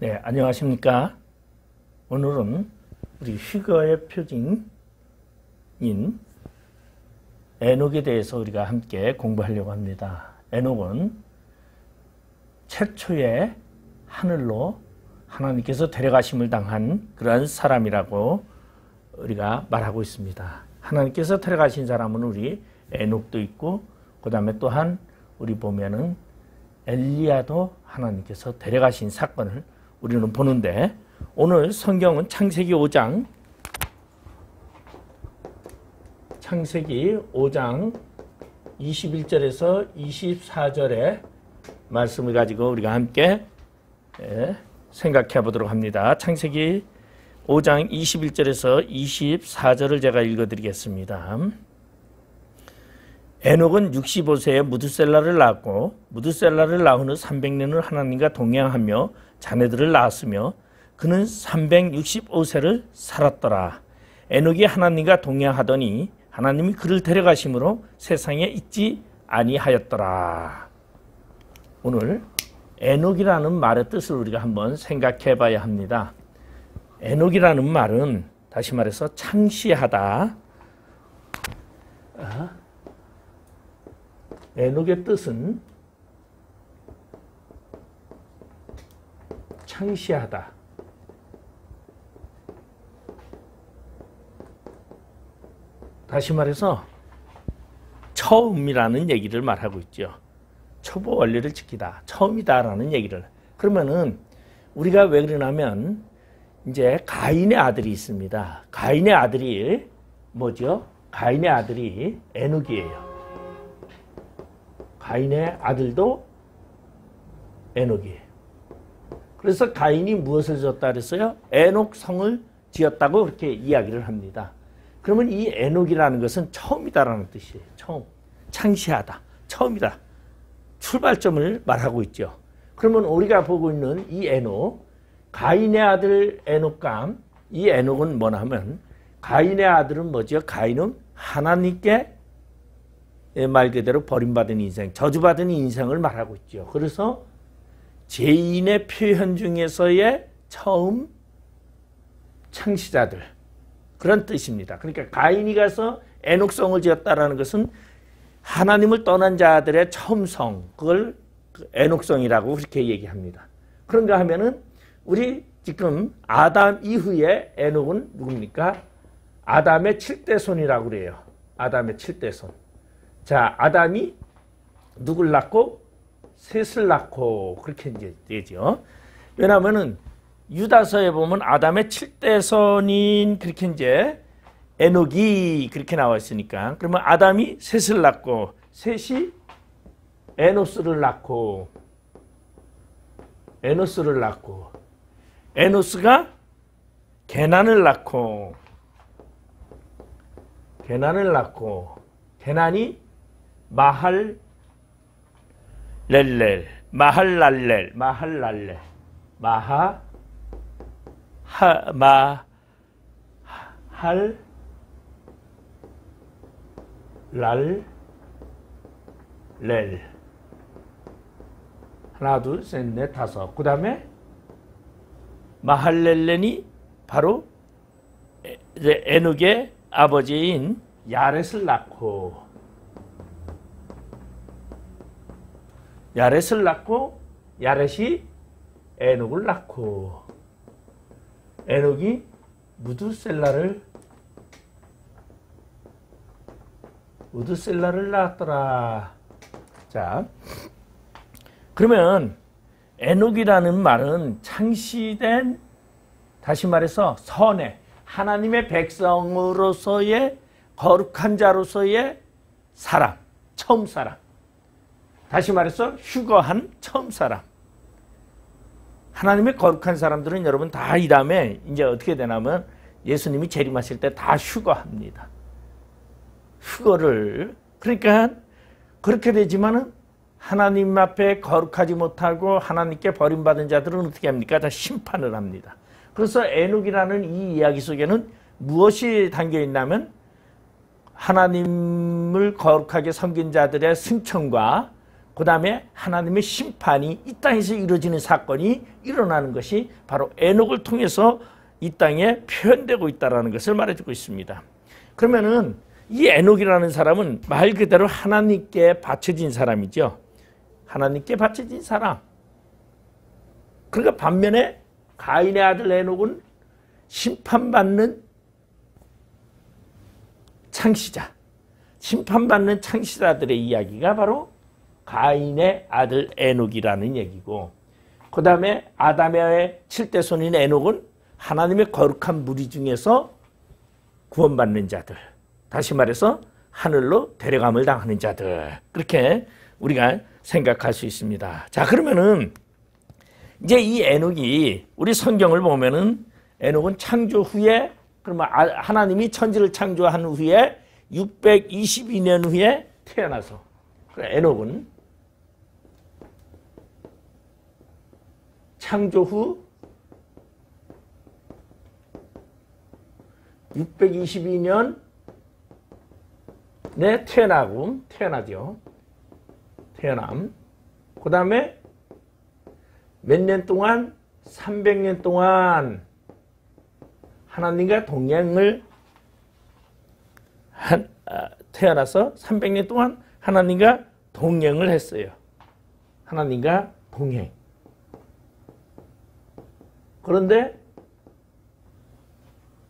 네, 안녕하십니까. 오늘은 우리 휴거의 표징인 에녹에 대해서 우리가 함께 공부하려고 합니다. 에녹은 최초의 하늘로 하나님께서 데려가심을 당한 그러한 사람이라고 우리가 말하고 있습니다. 하나님께서 데려가신 사람은 우리 에녹도 있고, 그 다음에 또한 우리 보면은 엘리야도 하나님께서 데려가신 사건을 우리는 보는데, 오늘 성경은 창세기 5장 21절에서 24절의 말씀을 가지고 우리가 함께 생각해 보도록 합니다. 창세기 5장 21절에서 24절을 제가 읽어드리겠습니다. 에녹은 65세에 무드셀라를 낳았고, 무드셀라를 낳은 후 300년을 하나님과 동행하며 자녀들을 낳았으며, 그는 365세를 살았더라. 에녹이 하나님과 동행하더니 하나님이 그를 데려가심으로 세상에 있지 아니하였더라. 오늘 에녹이라는 말의 뜻을 우리가 한번 생각해 봐야 합니다. 에녹이라는 말은 다시 말해서 창시하다. 에녹의 뜻은 창시하다. 다시 말해서 처음이라는 얘기를 말하고 있죠. 초보 원리를 지키다. 처음이다라는 얘기를. 그러면은 우리가 왜 그러냐면 이제 가인의 아들이 있습니다. 가인의 아들이 뭐죠? 가인의 아들이 에녹이에요. 가인의 아들도 에녹이에요. 그래서 가인이 무엇을 지었다 그랬어요? 에녹성을 지었다고 그렇게 이야기를 합니다. 그러면 이 에녹이라는 것은 처음이다라는 뜻이에요. 처음. 창시하다. 처음이다. 출발점을 말하고 있죠. 그러면 우리가 보고 있는 이 에녹, 가인의 아들 에녹과 이 에녹은 뭐냐 하면, 가인의 아들은 뭐죠? 가인은 하나님께 말 그대로 버림받은 인생, 저주받은 인생을 말하고 있죠. 그래서 죄인의 표현 중에서의 처음 창시자들, 그런 뜻입니다. 그러니까 가인이 가서 에녹성을 지었다라는 것은 하나님을 떠난 자들의 처음성, 그걸 에녹성이라고 그렇게 얘기합니다. 그런가 하면은 우리 지금 아담 이후에 에녹은 누굽니까? 아담의 7대 손이라고 그래요. 아담의 7대 손. 자, 아담이 누굴 낳고? 셋을 낳고, 그렇게 이제 되죠. 왜냐하면은 유다서에 보면 아담의 7대 손인 그렇게 이제 에녹이 그렇게 나와 있으니까, 그러면 아담이 셋을 낳고, 셋이 에노스를 낳고, 에노스를 낳고, 에노스가 게난을 낳고, 게난을 낳고, 게난이 마할렐렐, 마할랄렐, 마할랄렐, 마할랄렐. 하나, 둘, 셋, 넷, 다섯. 그 다음에 마할렐렐이 바로 에녹의 아버지인 야렛을 낳고, 야렛을 낳고, 야렛이 에녹을 낳고, 에녹이 무드셀라를 낳았더라. 자, 그러면 에녹이라는 말은 창시된, 다시 말해서 선의 하나님의 백성으로서의 거룩한 자로서의 사람, 처음 사람. 다시 말해서 휴거한 처음 사람. 하나님의 거룩한 사람들은 여러분 다 이 다음에 이제 어떻게 되냐면 예수님이 재림하실 때 다 휴거합니다. 휴거를. 그러니까 그렇게 되지만은 하나님 앞에 거룩하지 못하고 하나님께 버림받은 자들은 어떻게 합니까? 다 심판을 합니다. 그래서 에녹이라는 이 이야기 속에는 무엇이 담겨 있냐면 하나님을 거룩하게 섬긴 자들의 승천과 그 다음에 하나님의 심판이 이 땅에서 이루어지는 사건이 일어나는 것이 바로 에녹을 통해서 이 땅에 표현되고 있다는 것을 말해주고 있습니다. 그러면은 이 에녹이라는 사람은 말 그대로 하나님께 바쳐진 사람이죠. 하나님께 바쳐진 사람. 그러니까 반면에 가인의 아들 에녹은 심판받는 창시자, 심판받는 창시자들의 이야기가 바로 가인의 아들 에녹이라는 얘기고, 그 다음에 아담의 7대 손인 에녹은 하나님의 거룩한 무리 중에서 구원받는 자들, 다시 말해서 하늘로 데려감을 당하는 자들, 그렇게 우리가 생각할 수 있습니다. 자, 그러면은 이제 이 에녹이 우리 성경을 보면은 에녹은 창조 후에, 그러면 하나님이 천지를 창조한 후에 622년 후에 태어나서, 에녹은 창조 후 622년에 태어나죠. 태어남. 그 다음에 몇 년 동안? 300년 동안 하나님과 동행을 태어나서 300년 동안 하나님과 동행을 했어요. 하나님과 동행. 그런데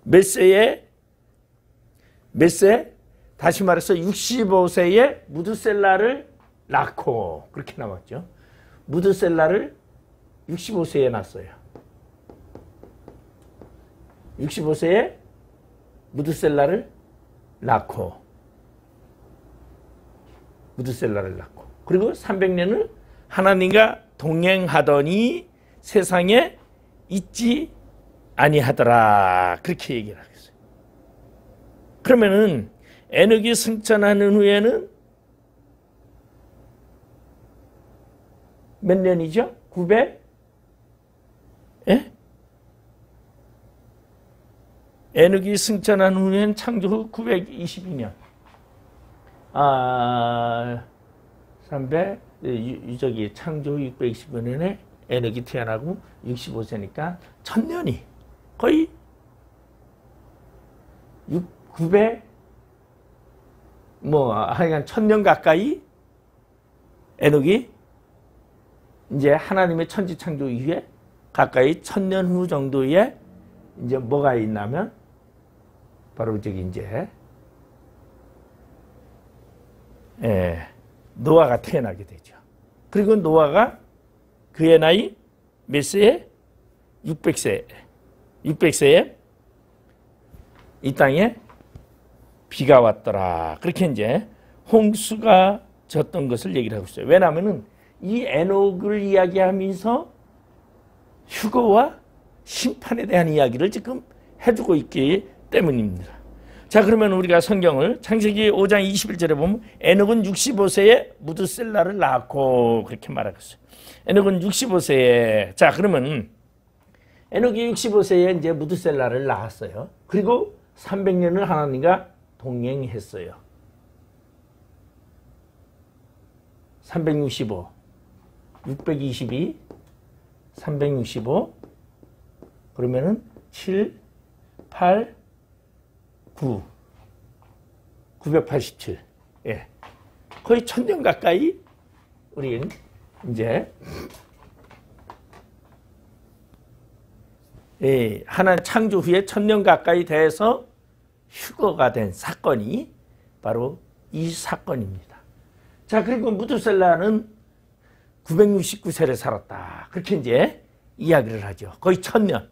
몇 세? 다시 말해서 65세에 무드셀라를 낳고, 그렇게 나왔죠. 무드셀라를 65세에 낳았어요. 65세에 무드셀라를 낳고, 그리고 300년을 하나님과 동행하더니 세상에 있지 아니하더라, 그렇게 얘기를 하겠어요. 그러면은 에녹이 승천하는 후에는 몇 년이죠? 900? 예? 에녹이 승천한 후에는 창조 후 922년. 창조 후 625년에 에녹이 태어나고 65세니까 1000년이 거의 900, 하여간 1000년 가까이 에녹이 이제 하나님의 천지 창조 이후에 가까이 1000년 후 정도에 이제 뭐가 있냐면 바로 저기 이제 노아가 태어나게 되죠. 그리고 노아가 그의 나이 몇 세에? 600세에 이 땅에 비가 왔더라. 그렇게 이제 홍수가 졌던 것을 얘기를 하고 있어요. 왜냐하면은 이 에녹을 이야기하면서 휴거와 심판에 대한 이야기를 지금 해주고 있기 때문입니다. 자, 그러면 우리가 성경을 창세기 5장 21절에 보면 에녹은 65세에 무드셀라를 낳고, 그렇게 말하고 있어요. 에녹은 65세에, 자, 그러면 에녹이 65세에 이제 무드셀라를 낳았어요. 그리고 300년을 하나님과 동행했어요. 365, 622, 365, 그러면은 7, 8, 9, 987. 예. 거의 1000년 가까이 우리는 이제 하나님 창조 후에 1000년 가까이 돼서 휴거가 된 사건이 바로 이 사건입니다. 자, 그리고 무드셀라는 969세를 살았다. 그렇게 이제 이야기를 하죠. 거의 1000년.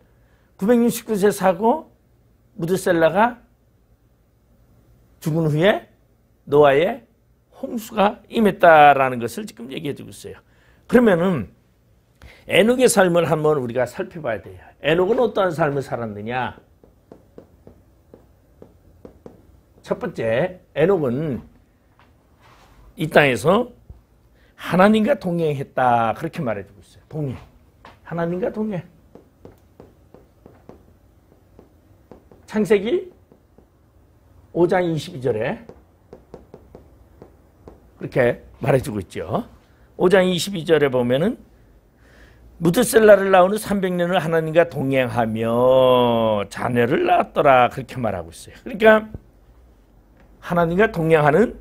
969세 사고 무드셀라가 죽은 후에 노아의 홍수가 임했다라는 것을 지금 얘기해 주고 있어요. 그러면은 에녹의 삶을 한번 우리가 살펴봐야 돼요. 에녹은 어떠한 삶을 살았느냐? 첫 번째, 에녹은 이 땅에서 하나님과 동행했다. 그렇게 말해주고 있어요. 동행. 하나님과 동행. 창세기 5장 22절에 그렇게 말해주고 있죠. 5장 22절에 보면은 무드셀라를 낳은 후 300년을 하나님과 동행하며 자녀를 낳았더라 그렇게 말하고 있어요. 그러니까 하나님과 동행하는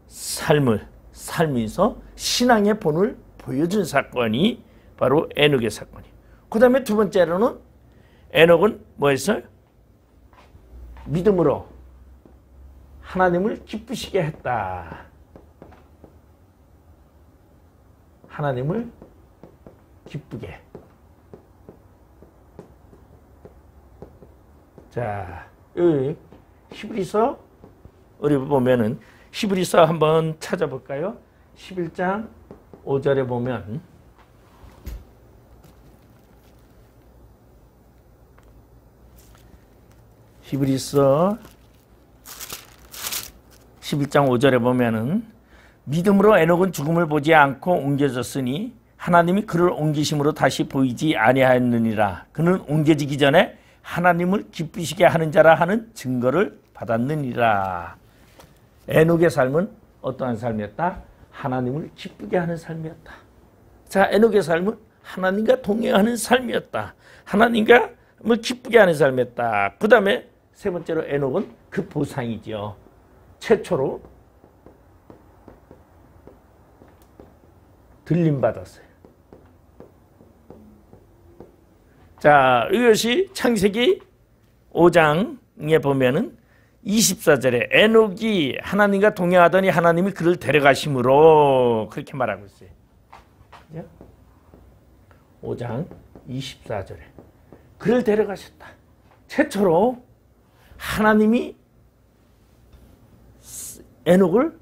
삶에서 신앙의 본을 보여준 사건이 바로 에녹의 사건이에요. 그 다음에 두 번째로는 에녹은 뭐였어요? 믿음으로 하나님을 기쁘시게 했다. 하나님을 기쁘게. 자, 여기 히브리서 우리 보면은 히브리서 한번 찾아볼까요? 11장 5절에 보면 히브리서 11장 5절에 보면은 믿음으로 에녹은 죽음을 보지 않고 옮겨졌으니 하나님이 그를 옮기심으로 다시 보이지 아니하였느니라. 그는 옮겨지기 전에 하나님을 기쁘시게 하는 자라 하는 증거를 받았느니라. 에녹의 삶은 어떠한 삶이었다? 하나님을 기쁘게 하는 삶이었다. 자, 에녹의 삶은 하나님과 동행하는 삶이었다. 하나님과 기쁘게 하는 삶이었다. 그 다음에 세 번째로 에녹은 그 보상이죠. 최초로 들림받았어요. 자, 이것이 창세기 5장에 보면은 24절에 에녹이 하나님과 동행하더니 하나님이 그를 데려가심으로 그렇게 말하고 있어요. 5장 24절에 그를 데려가셨다. 최초로 하나님이 에녹을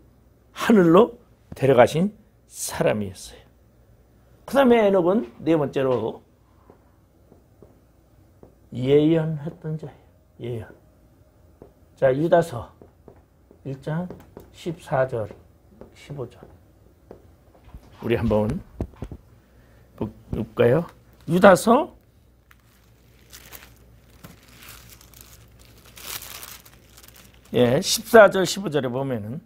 하늘로 데려가신 사람이었어요. 그 다음에 에녹은 네 번째로 예언했던 자예요. 예언. 자, 유다서 1장 14절 15절 우리 한번 볼까요? 유다서 14절 15절에 보면은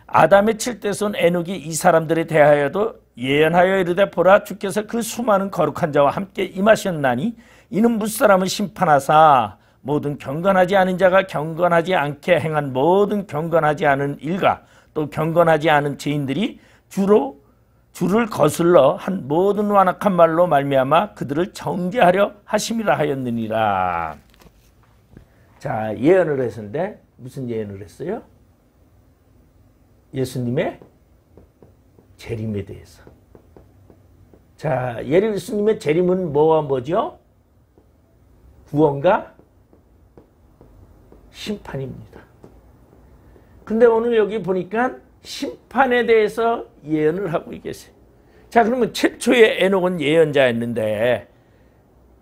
아담의 7대손 에녹이 이 사람들에 대하여도 예언하여 이르되 보라 주께서 그 수많은 거룩한 자와 함께 임하셨나니 이는 무사람을 심판하사 모든 경건하지 않은 자가 경건하지 않게 행한 모든 경건하지 않은 일과 또 경건하지 않은 죄인들이 주를 거슬러 한 모든 완악한 말로 말미암아 그들을 정죄하려 하심이라 하였느니라. 자, 예언을 했는데 무슨 예언을 했어요? 예수님의 재림에 대해서. 자, 예수님의 재림은 뭐와 뭐죠? 구원과 심판입니다. 근데 오늘 여기 보니까 심판에 대해서 예언을 하고 계세요. 자, 그러면 최초의 에녹은 예언자였는데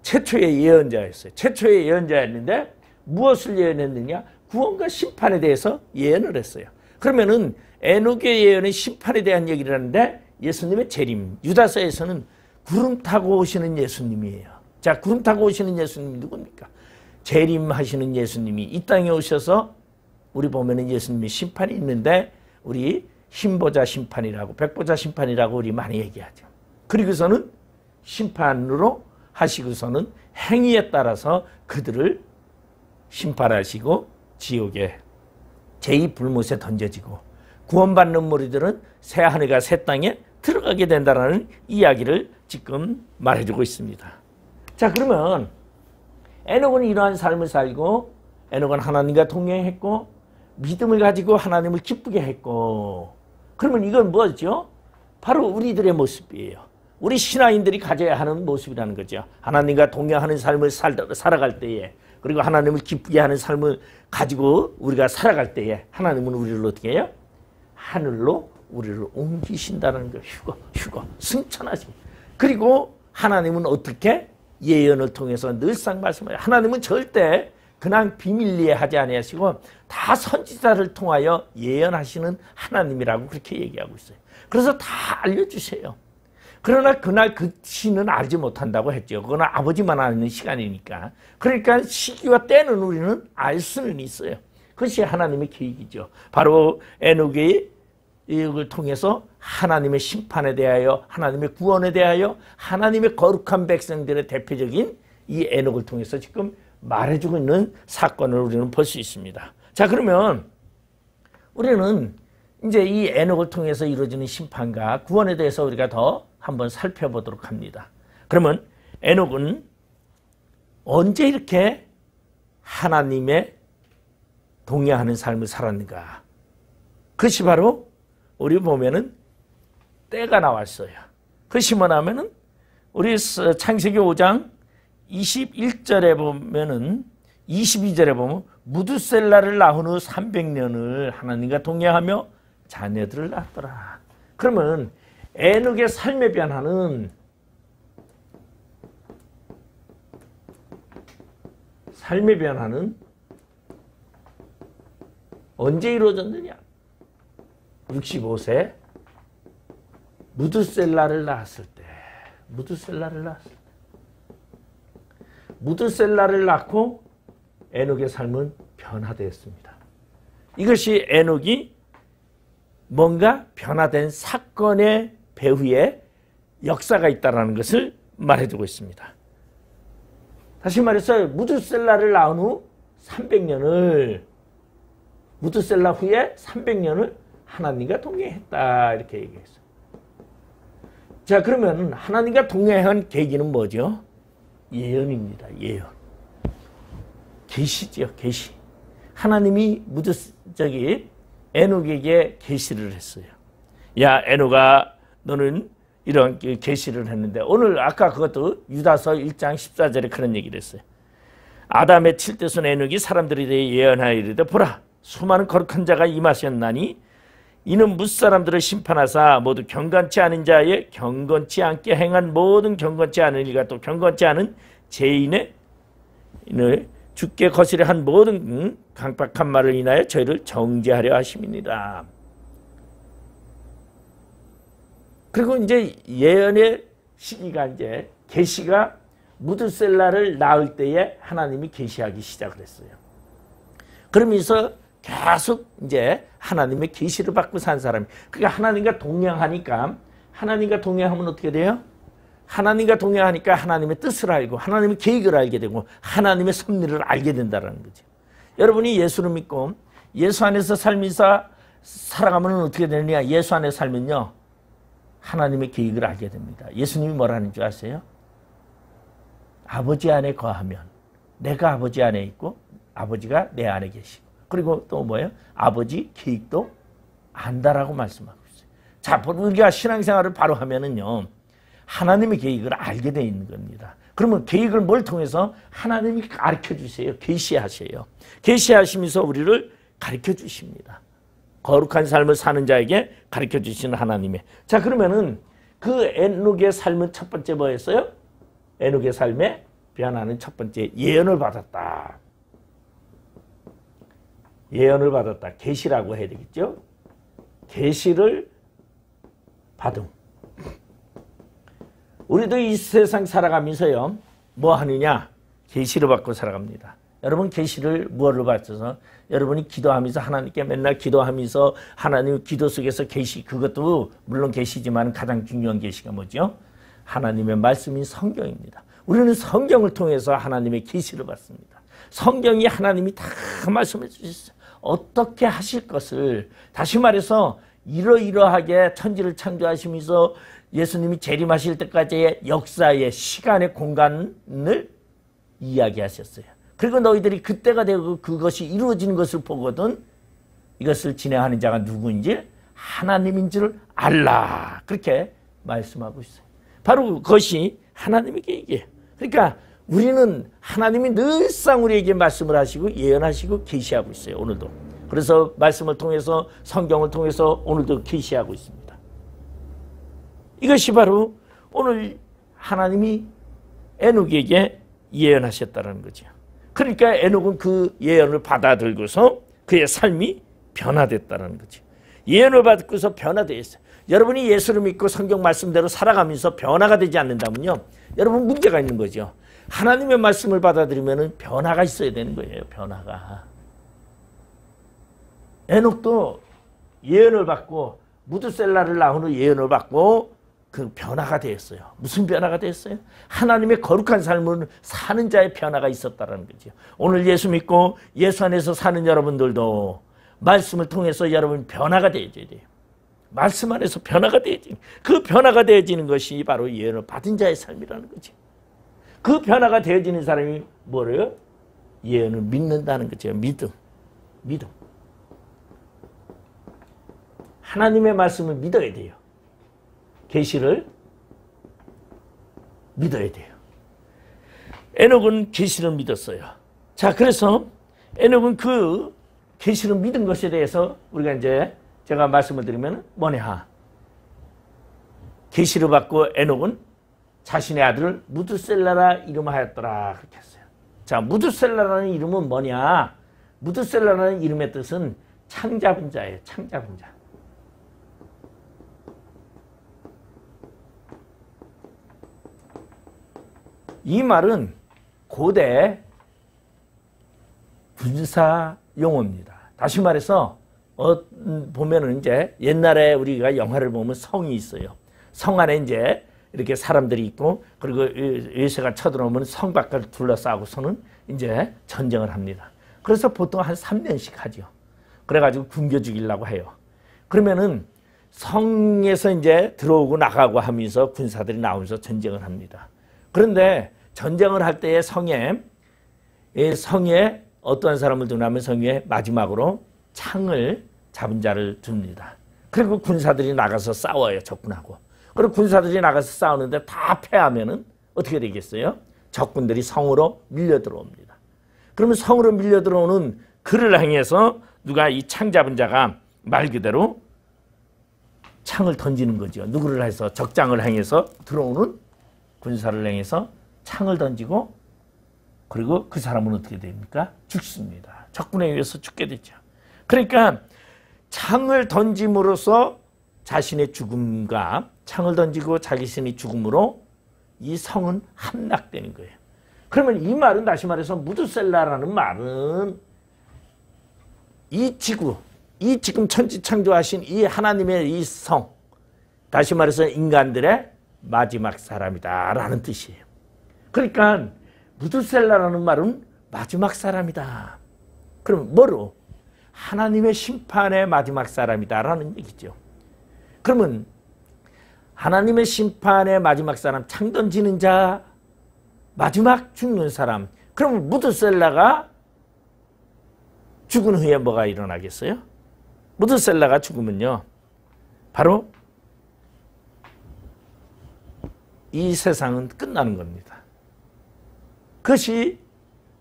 최초의 예언자였는데 무엇을 예언했느냐? 구원과 심판에 대해서 예언을 했어요. 그러면은 에녹의 예언은 심판에 대한 얘기를 하는데 예수님의 재림, 유다서에서는 구름 타고 오시는 예수님이에요. 자, 구름 타고 오시는 예수님이 누굽니까? 재림하시는 예수님이 이 땅에 오셔서 우리 보면은 예수님의 심판이 있는데 우리 흰보자 심판이라고 백보자 심판이라고 우리 많이 얘기하죠. 그리고서는 심판으로 하시고서는 행위에 따라서 그들을 심판하시고 지옥에 제2불못에 던져지고 구원받는 무리들은 새 하늘과 새 땅에 들어가게 된다는 이야기를 지금 말해주고 있습니다. 자, 그러면 에녹은 이러한 삶을 살고 에녹은 하나님과 동행했고 믿음을 가지고 하나님을 기쁘게 했고, 그러면 이건 뭐죠? 바로 우리들의 모습이에요. 우리 신앙인들이 가져야 하는 모습이라는 거죠. 하나님과 동행하는 삶을 살아갈 때에, 그리고 하나님을 기쁘게 하는 삶을 가지고 우리가 살아갈 때에 하나님은 우리를 어떻게 해요? 하늘로 우리를 옮기신다는 거. 휴거 승천하십니다. 그리고 하나님은 어떻게? 예언을 통해서 늘상 말씀하세요. 하나님은 절대 그냥 비밀리에 하지 아니하시고 다 선지자를 통하여 예언하시는 하나님이라고 그렇게 얘기하고 있어요. 그래서 다 알려주세요. 그러나 그날 그 시는 알지 못한다고 했죠. 그건 아버지만 아는 시간이니까. 그러니까 시기와 때는 우리는 알 수는 있어요. 그것이 하나님의 계획이죠. 바로 에녹의 이걸 통해서 하나님의 심판에 대하여, 하나님의 구원에 대하여, 하나님의 거룩한 백성들의 대표적인 이 에녹을 통해서 지금 말해주고 있는 사건을 우리는 볼 수 있습니다. 자, 그러면 우리는 이제 이 에녹을 통해서 이루어지는 심판과 구원에 대해서 우리가 더 한번 살펴보도록 합니다. 그러면 에녹은 언제 이렇게 하나님의 동의하는 삶을 살았는가? 그것이 바로 우리 보면은 때가 나왔어요. 그것이 뭐냐면은 우리 창세기 5장 21절에 보면은 22절에 보면 무두셀라를 낳은 후 300년을 하나님과 동행하며 자녀들을 낳았더라. 그러면 에녹의 삶의 변화는 언제 이루어졌느냐? 65세 무두셀라를 낳았을 때. 무두셀라를 낳고 에녹의 삶은 변화되었습니다. 이것이 에녹이 뭔가 변화된 사건의 배후에 역사가 있다는 것을 말해주고 있습니다. 다시 말해서 무두셀라를 낳은 후 300년을 무두셀라 후에 300년을 하나님과 동행했다 이렇게 얘기했어요. 자, 그러면 하나님과 동행한 계기는 뭐죠? 예언입니다. 예언. 계시죠. 계시. 하나님이 에녹에게 계시를 했어요. 야, 에녹아, 너는 이런 계시를 했는데, 오늘 아까 그것도 유다서 1장 14절에 그런 얘기를 했어요. 아담의 7대손 에녹이 사람들에 대해 예언하여 이르되 보라, 수많은 거룩한 자가 임하셨나니 이는 뭇사람들을 심판하사 모두 경건치 않은 자의 경건치 않게 행한 모든 경건치 않은 이가 또 경건치 않은 죄인의 죽게 거스려 한 모든 강박한 말을 인하여 저희를 정죄하려 하심이니라. 그리고 이제 예언의 시기가 이제 계시가 무두셀라를 낳을 때에 하나님이 계시하기 시작을 했어요. 그러면서 계속 이제 하나님의 계시를 받고 산 사람이, 그러니까 하나님과 동행하니까, 하나님과 동행하면 어떻게 돼요? 하나님과 동행하니까 하나님의 뜻을 알고 하나님의 계획을 알게 되고 하나님의 섭리를 알게 된다는 거죠. 여러분이 예수를 믿고 예수 안에서 살면서 살아가면 어떻게 되느냐? 예수 안에 살면요, 하나님의 계획을 알게 됩니다. 예수님이 뭐라는 줄 아세요? 아버지 안에 거하면 내가 아버지 안에 있고 아버지가 내 안에 계시고, 그리고 또 뭐예요? 아버지 계획도 안다라고 말씀하고 있어요. 자, 우리가 신앙생활을 바로 하면은요, 하나님의 계획을 알게 되어 있는 겁니다. 그러면 계획을 뭘 통해서? 하나님이 가르쳐 주세요. 계시하세요. 계시하시면서 우리를 가르쳐 주십니다. 거룩한 삶을 사는 자에게 가르쳐 주시는 하나님의. 자, 그러면은 그 에녹의 삶은 첫 번째 뭐였어요? 에녹의 삶의 변화는 첫 번째 예언을 받았다. 예언을 받았다. 계시라고 해야 되겠죠? 계시를 받음. 우리도 이 세상 살아가면서요, 뭐 하느냐? 계시를 받고 살아갑니다. 여러분, 계시를 무엇을 받아서? 여러분이 기도하면서 하나님께 맨날 기도하면서 하나님 기도 속에서 계시, 그것도 물론 계시지만 가장 중요한 계시가 뭐죠? 하나님의 말씀인 성경입니다. 우리는 성경을 통해서 하나님의 계시를 받습니다. 성경이 하나님이 다 말씀해 주셨어요. 어떻게 하실 것을, 다시 말해서 이러이러하게 천지를 창조하시면서 예수님이 재림하실 때까지의 역사의 시간의 공간을 이야기하셨어요. 그리고 너희들이 그때가 되고 그것이 이루어지는 것을 보거든 이것을 진행하는 자가 누구인지 하나님인 줄 알라. 그렇게 말씀하고 있어요. 바로 그것이 하나님의 계획이에요. 그러니까 우리는 하나님이 늘상 우리에게 말씀을 하시고 예언하시고 계시하고 있어요. 오늘도. 그래서 말씀을 통해서 성경을 통해서 오늘도 계시하고 있습니다. 이것이 바로 오늘 하나님이 에녹에게 예언하셨다는 거죠. 그러니까 에녹은 그 예언을 받아들고서 그의 삶이 변화됐다는 거죠. 예언을 받고서 변화되었어요. 여러분이 예수를 믿고 성경 말씀대로 살아가면서 변화가 되지 않는다면요, 여러분 문제가 있는 거죠. 하나님의 말씀을 받아들이면 변화가 있어야 되는 거예요. 변화가. 에녹도 예언을 받고 무드셀라를 낳은 후 예언을 받고 그 변화가 되었어요. 무슨 변화가 되었어요? 하나님의 거룩한 삶을 사는 자의 변화가 있었다는 거죠. 오늘 예수 믿고 예수 안에서 사는 여러분들도 말씀을 통해서 여러분 변화가 되어져야 돼요. 말씀 안에서 변화가 되어지는, 그 변화가 되어지는 것이 바로 예언을 받은 자의 삶이라는 거죠. 그 변화가 되어지는 사람이 뭐래요? 예언을 믿는다는 거죠. 믿음. 하나님의 말씀을 믿어야 돼요. 계시를 믿어야 돼요. 에녹은 계시를 믿었어요. 자, 그래서 에녹은 그 계시를 믿은 것에 대해서 우리가 이제 제가 말씀을 드리면 뭐냐? 계시를 받고 에녹은 자신의 아들을 무드셀라라 이름하였더라 그렇게 했어요. 자, 무드셀라라는 이름은 뭐냐? 무드셀라라는 이름의 뜻은 창잡은 자예요. 창잡은 자. 이 말은 고대 군사 용어입니다. 다시 말해서 보면은 이제 옛날에 우리가 영화를 보면 성이 있어요. 성 안에 이제 이렇게 사람들이 있고 그리고 외세가 쳐들어오면 성 밖을 둘러싸고서는 이제 전쟁을 합니다. 그래서 보통 한 3년씩 하죠. 그래가지고 굶겨 죽이려고 해요. 그러면은 성에서 이제 들어오고 나가고 하면서 군사들이 나오면서 전쟁을 합니다. 그런데 전쟁을 할 때에 성에 어떠한 사람을 두냐면 성에 마지막으로 창을 잡은 자를 둡니다. 그리고 군사들이 나가서 싸워요. 적군하고. 그리고 군사들이 나가서 싸우는데 다 패하면은 어떻게 되겠어요? 적군들이 성으로 밀려 들어옵니다. 그러면 성으로 밀려 들어오는 그를 향해서 누가 이 창 잡은 자가 말 그대로 창을 던지는 거죠. 누구를 해서 적장을 향해서 들어오는 군사를 향해서 창을 던지고 그리고 그 사람은 어떻게 됩니까? 죽습니다. 적군에 의해서 죽게 되죠. 그러니까 창을 던짐으로써 자신의 죽음과 창을 던지고 자신의 죽음으로 이 성은 함락되는 거예요. 그러면 이 말은 다시 말해서 무드셀라라는 말은 이 지구, 이 지금 천지창조하신 이 하나님의 이 성, 다시 말해서 인간들의 마지막 사람이다 라는 뜻이에요. 그러니까 무드셀라라는 말은 마지막 사람이다. 그럼 뭐로? 하나님의 심판의 마지막 사람이다 라는 얘기죠. 그러면 하나님의 심판의 마지막 사람, 창 던지는 자, 마지막 죽는 사람. 그러면 무드셀라가 죽은 후에 뭐가 일어나겠어요? 무드셀라가 죽으면요, 바로 이 세상은 끝나는 겁니다. 그것이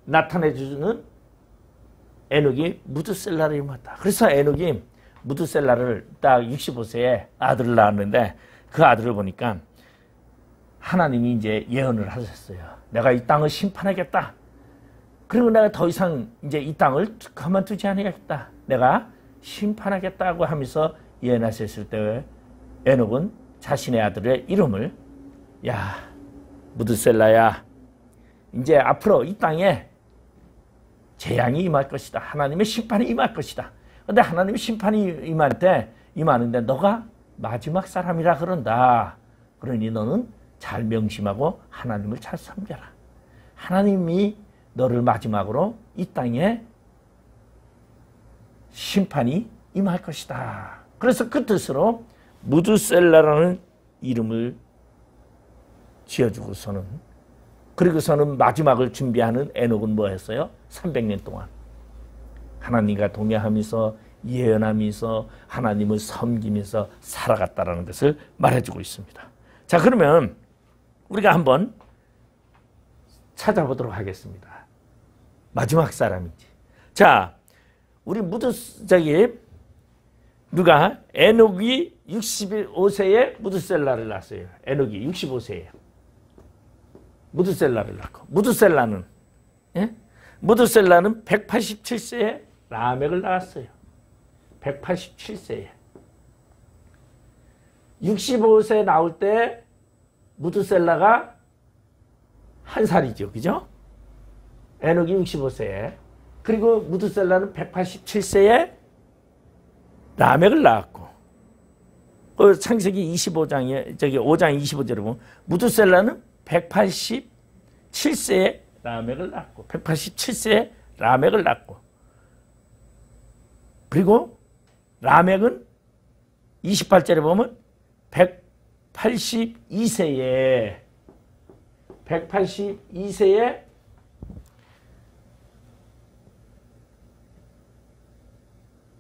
나타내주는 에녹이 무드셀라를 닮았다. 그래서 에녹이 무드셀라를 딱 65세에 아들을 낳았는데 그 아들을 보니까 하나님이 이제 예언을 하셨어요. 내가 이 땅을 심판하겠다. 그리고 내가 더 이상 이제 이 땅을 가만두지 않겠다. 내가 심판하겠다고 하면서 예언하셨을 때 에녹은 자신의 아들의 이름을 야, 무드셀라야, 이제 앞으로 이 땅에 재앙이 임할 것이다. 하나님의 심판이 임할 것이다. 근데 하나님의 심판이 임하는데 너가 마지막 사람이라 그런다. 그러니 너는 잘 명심하고 하나님을 잘 섬겨라. 하나님이 너를 마지막으로 이 땅에 심판이 임할 것이다. 그래서 그 뜻으로 무드셀라라는 이름을 지어주고서는, 그리고서는 마지막을 준비하는 에녹은 뭐 했어요? 300년 동안 하나님과 동행하면서 예언하면서 하나님을 섬기면서 살아갔다라는 것을 말해주고 있습니다. 자, 그러면 우리가 한번 찾아보도록 하겠습니다. 마지막 사람인지. 자, 우리 누가 에녹이 65세에 무드셀라를 낳았어요. 에녹이 65세에 무드셀라를 낳고, 무드셀라는 187세에 라멕을 낳았어요. 187세에 65세 나올 때 무드셀라가 한 살이죠. 그죠? 에녹이 65세에, 그리고 무드셀라는 187세에 라멕을 낳았고, 창세기 25장에 저기 5장 25절에 보면 무드셀라는 187세에 라멕을 낳고 187세에 라멕을 낳고 그리고 라멕은 28절에 보면 182세에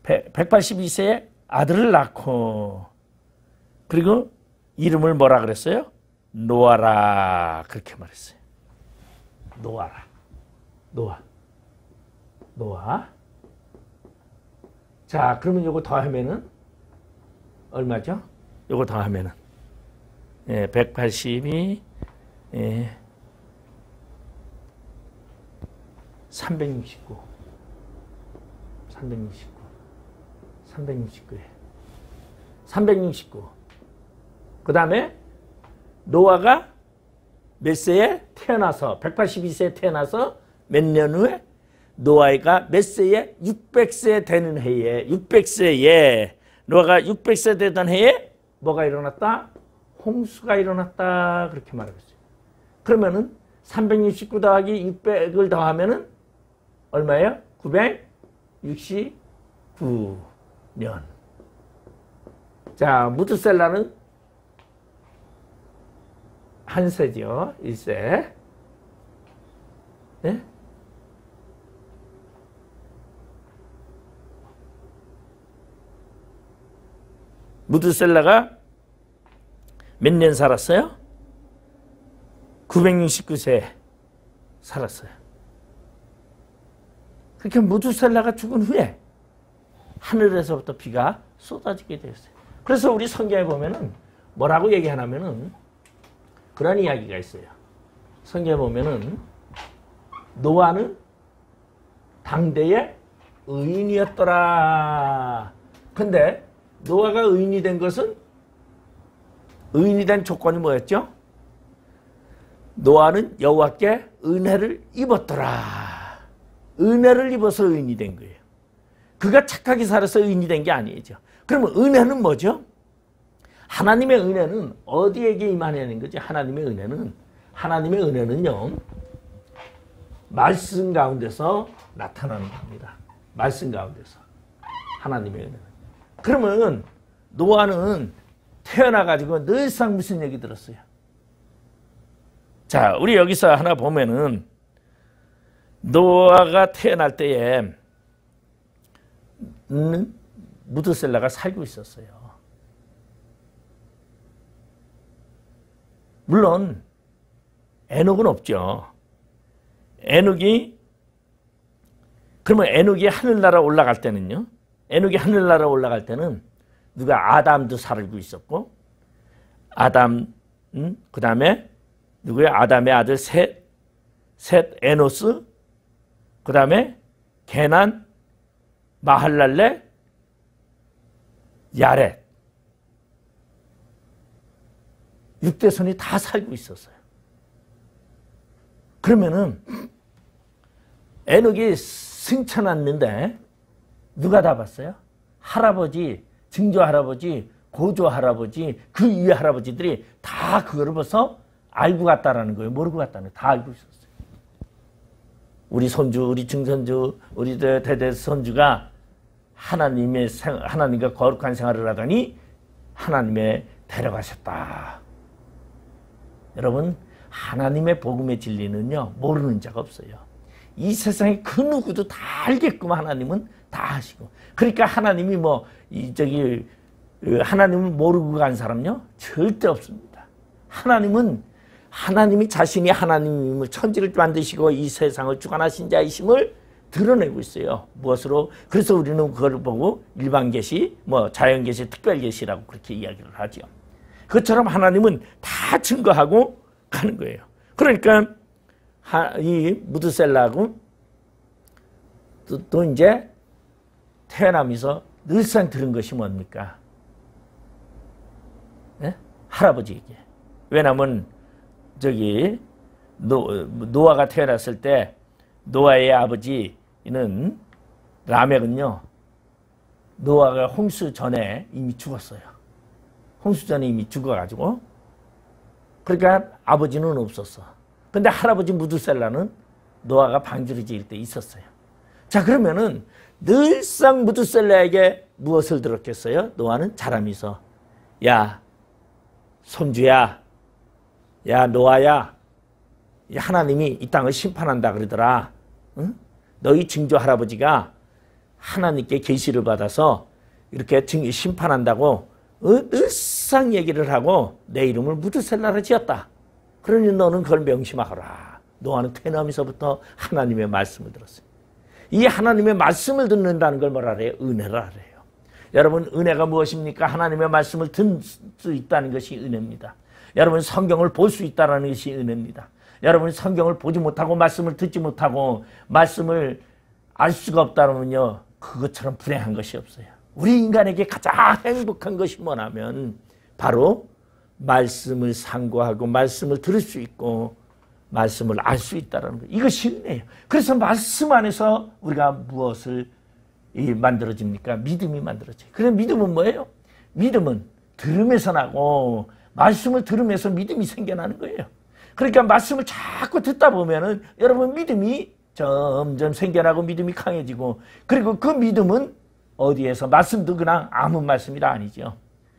182세에 아들을 낳고 그리고 이름을 뭐라 그랬어요? 노아라 그렇게 말했어요. 노아라. 노아. 자, 그러면 요거 더하면은 얼마죠? 요거 더하면은 182 369 그 다음에 노아가 몇 세에 태어나서 182세에 태어나서 몇 년 후에 노아가 몇 세에 600세 되는 해에 600세에 노아가 600세 되던 해에 뭐가 일어났다? 홍수가 일어났다 그렇게 말하고 있어요. 그러면은 369 더하기 600을 더하면은 얼마예요? 969년. 자, 무드셀라는 한 세죠. 1세. 네? 무드셀라가 몇 년 살았어요? 969세 살았어요. 그렇게 무드셀라가 죽은 후에 하늘에서부터 비가 쏟아지게 되었어요. 그래서 우리 성경에 보면은 뭐라고 얘기하냐면은 그런 이야기가 있어요. 성경에 보면은 노아는 당대의 의인이었더라. 근데 노아가 의인이 된 것은 의인이 된 조건이 뭐였죠? 노아는 여호와께 은혜를 입었더라. 은혜를 입어서 의인이 된 거예요. 그가 착하게 살아서 의인이 된 게 아니죠. 그러면 은혜는 뭐죠? 하나님의 은혜는 어디에게 임하냐는 거지. 하나님의 은혜는요. 말씀 가운데서 나타나는 겁니다. 말씀 가운데서. 하나님의 은혜는. 그러면 노아는 태어나가지고 늘상 무슨 얘기 들었어요? 자, 우리 여기서 하나 보면은 노아가 태어날 때에 무드셀라가 살고 있었어요. 물론 에녹은 없죠. 그러면 에녹이 하늘나라 올라갈 때는요. 에녹이 하늘나라 올라갈 때는 누가 아담도 살고 있었고 그 다음에 누구야? 아담의 아들 셋 에노스, 그 다음에 게난, 마할랄레, 야렛 6대손이 다 살고 있었어요. 그러면은 에녹이 승천했는데 누가 다 봤어요? 할아버지, 증조할아버지, 고조할아버지, 그 위에 할아버지들이 다 그거를 벌써 알고 갔다라는 거예요. 모르고 갔다는 거예요. 다 알고 있었어요. 우리 손주, 우리 증손주, 우리 대대 손주가 하나님과 거룩한 생활을 하더니 하나님의 데려가셨다. 여러분, 하나님의 복음의 진리는요, 모르는 자가 없어요. 이 세상에 그 누구도 다 알게끔 하나님은 다 하시고. 그러니까 하나님이 하나님을 모르고 간 사람요? 절대 없습니다. 하나님이 자신이 하나님을 천지를 만드시고 이 세상을 주관하신 자이심을 드러내고 있어요. 무엇으로? 그래서 우리는 그걸 보고 일반계시, 자연계시, 특별계시라고 그렇게 이야기를 하죠. 그것처럼 하나님은 다 증거하고 가는 거예요. 그러니까 이 무드셀라하고 또 이제 태어나면서 늘상 들은 것이 뭡니까? 네? 할아버지에게. 왜냐하면 노아가 태어났을 때 노아의 아버지는 라멕은요, 노아가 홍수 전에 이미 죽었어요. 홍수 전에 이미 죽어가지고. 그러니까 아버지는 없었어. 근데 할아버지 무드셀라는 노아가 방주를 지을 때 있었어요. 자, 그러면은 늘상 무드셀라에게 무엇을 들었겠어요? 노아는 자람이서, 야, 손주야, 야, 노아야, 하나님이 이 땅을 심판한다 그러더라. 응? 너희 증조 할아버지가 하나님께 계시를 받아서 이렇게 심판한다고 늘상 얘기를 하고 내 이름을 무드셀라로 지었다. 그러니 너는 그걸 명심하거라. 노아는 태어나면서부터 하나님의 말씀을 들었어요. 이 하나님의 말씀을 듣는다는 걸 뭐라 그래요? 은혜라 그래요. 여러분, 은혜가 무엇입니까? 하나님의 말씀을 듣을 수 있다는 것이 은혜입니다. 여러분, 성경을 볼 수 있다는 것이 은혜입니다. 여러분, 성경을 보지 못하고 말씀을 듣지 못하고 말씀을 알 수가 없다면요, 그것처럼 불행한 것이 없어요. 우리 인간에게 가장 행복한 것이 뭐냐면 바로 말씀을 상고하고 말씀을 들을 수 있고 말씀을 알 수 있다는 것. 이것이 은혜예요. 그래서 말씀 안에서 우리가 무엇을 만들어집니까? 믿음이 만들어져요. 그래서 믿음은 뭐예요? 믿음은 들음에서 나고 말씀을 들으면서 믿음이 생겨나는 거예요. 그러니까 말씀을 자꾸 듣다 보면은 여러분 믿음이 점점 생겨나고 믿음이 강해지고, 그리고 그 믿음은 어디에서? 말씀도 그냥 아무 말씀이 아니죠.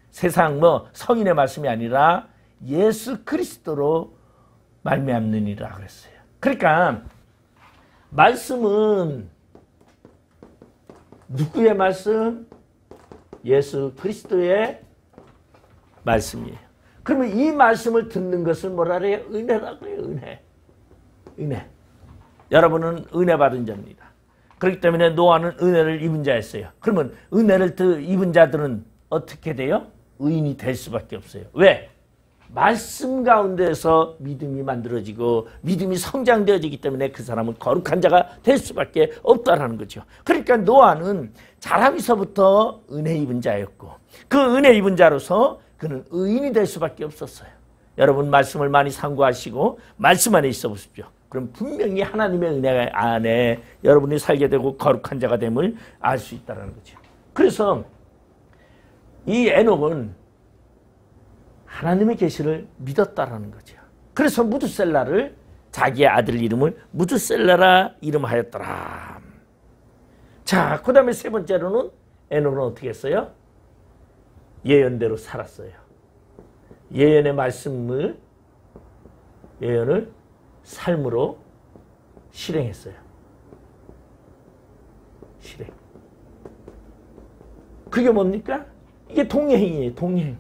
세상 성인의 말씀이 아니라 예수 그리스도로 말미암느니라 그랬어요. 그러니까 말씀은 누구의 말씀? 예수 그리스도의 말씀이에요. 그러면 이 말씀을 듣는 것을 뭐라 그래요? 은혜라고 해요. 은혜. 여러분은 은혜 받은 자입니다. 그렇기 때문에 노아는 은혜를 입은 자였어요. 그러면 은혜를 입은 자들은 어떻게 돼요? 의인이 될 수밖에 없어요. 왜? 말씀 가운데서 믿음이 만들어지고 믿음이 성장되어지기 때문에 그 사람은 거룩한 자가 될 수밖에 없다라는 거죠. 그러니까 노아는 자라면서부터 은혜 입은 자였고, 그 은혜 입은 자로서 그는 의인이 될 수밖에 없었어요. 여러분, 말씀을 많이 상고하시고 말씀 안에 있어 보십시오. 그럼 분명히 하나님의 은혜 안에 여러분이 살게 되고 거룩한 자가 됨을 알 수 있다는 거죠. 그래서 이 에녹은 하나님의 계시를 믿었다라는 거죠. 그래서 무드셀라를 자기의 아들 이름을 무드셀라라 이름하였더라. 자, 그 다음에 세 번째로는 에녹은 어떻게 했어요? 예언대로 살았어요. 예언의 말씀을, 예언을 삶으로 실행했어요. 실행. 그게 뭡니까? 이게 동행이에요. 동행.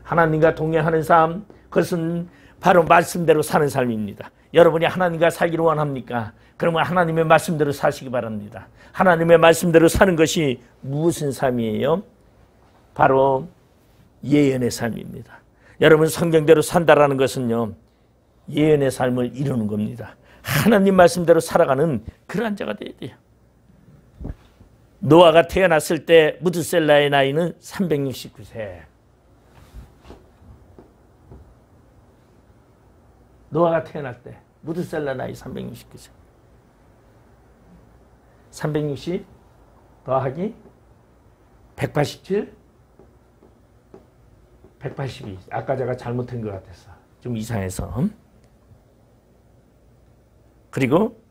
하나님과 동행하는 삶, 그것은 바로 말씀대로 사는 삶입니다. 여러분이 하나님과 살기를 원합니까? 그러면 하나님의 말씀대로 사시기 바랍니다. 하나님의 말씀대로 사는 것이 무슨 삶이에요? 바로 예언의 삶입니다. 여러분, 성경대로 산다라는 것은요, 예언의 삶을 이루는 겁니다. 하나님 말씀대로 살아가는 그러한 자가 되어야 돼요. 노아가 태어났을 때 무드셀라의 나이는 369세. 노아가 태어날 때 무드셀라 나이 369세. 360 더하기 187, 182. 아까 제가 잘못한 것 같았어. 좀 이상해서. 그리고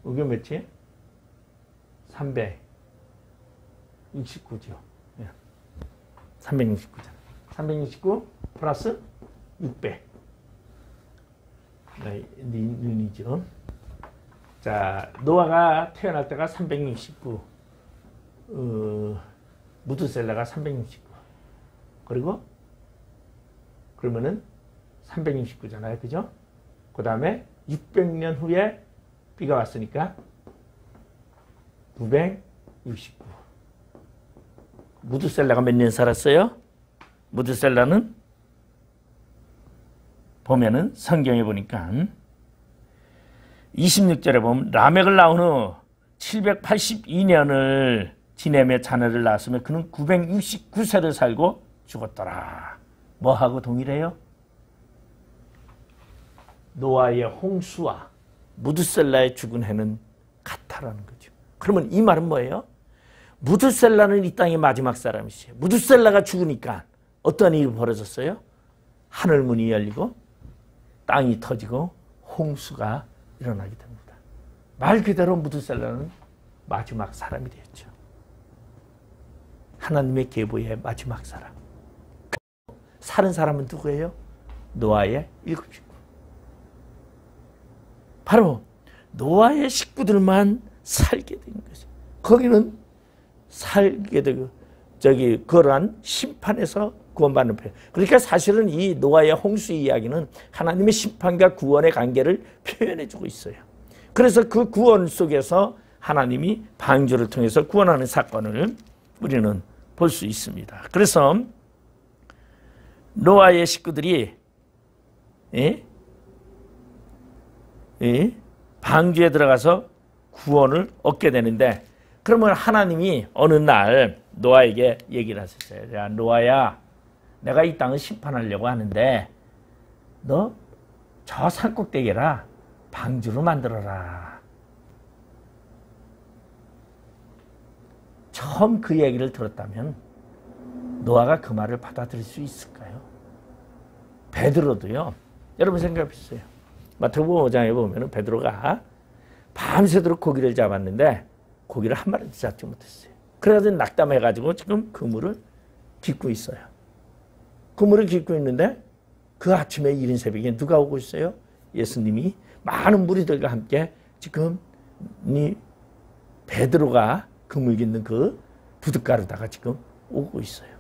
이게 몇이에요? 369죠. 369잖아. 369 플러스 600. 눈이죠. 자, 노아가 태어날 때가 369. 무드셀라가 369. 그리고 그러면은 369잖아요. 그죠? 그 다음에 600년 후에 비가 왔으니까 969. 무드셀라가 몇 년 살았어요? 무드셀라는 보면은 성경에 보니까 26절에 보면 라멕을 낳은 후 782년을 지내며 자녀를 낳았으며 그는 969세를 살고 죽었더라. 뭐하고 동일해요? 노아의 홍수와 무드셀라의 죽은 해는 같다라는 거죠. 그러면 이 말은 뭐예요? 무드셀라는 이 땅의 마지막 사람이지. 무드셀라가 죽으니까 어떤 일이 벌어졌어요? 하늘 문이 열리고 땅이 터지고 홍수가 일어나게 됩니다. 말 그대로 무드셀라는 마지막 사람이 되었죠. 하나님의 계보의 마지막 사람. 사는 사람은 누구예요? 노아의 7 식구. 바로 노아의 식구들만 살게 된 거죠. 거기는 살게 되고 그러한 심판에서 구원받는 편. 그러니까 사실은 이 노아의 홍수 이야기는 하나님의 심판과 구원의 관계를 표현해 주고 있어요. 그래서 그 구원 속에서 하나님이 방주를 통해서 구원하는 사건을 우리는 볼 수 있습니다. 그래서 노아의 식구들이 방주에 들어가서 구원을 얻게 되는데, 그러면 하나님이 어느 날 노아에게 얘기를 하셨어요. 야, 노아야, 내가 이 땅을 심판하려고 하는데 너 저 산꼭대기라 방주로 만들어라. 처음 그 얘기를 들었다면 노아가 그 말을 받아들일 수 있을까요? 베드로도요. 여러분 생각해 보세요. 마태복음 5장에 보면 베드로가 밤새도록 고기를 잡았는데 고기를 한 마리도 잡지 못했어요. 그래가지고 낙담해가지고 지금 그물을 깃고 있어요. 그물을 깃고 있는데 그 아침에 이른 새벽에 누가 오고 있어요? 예수님이 많은 무리들과 함께 지금 이 베드로가 그물 깃는 그 부둣가루다가 지금 오고 있어요.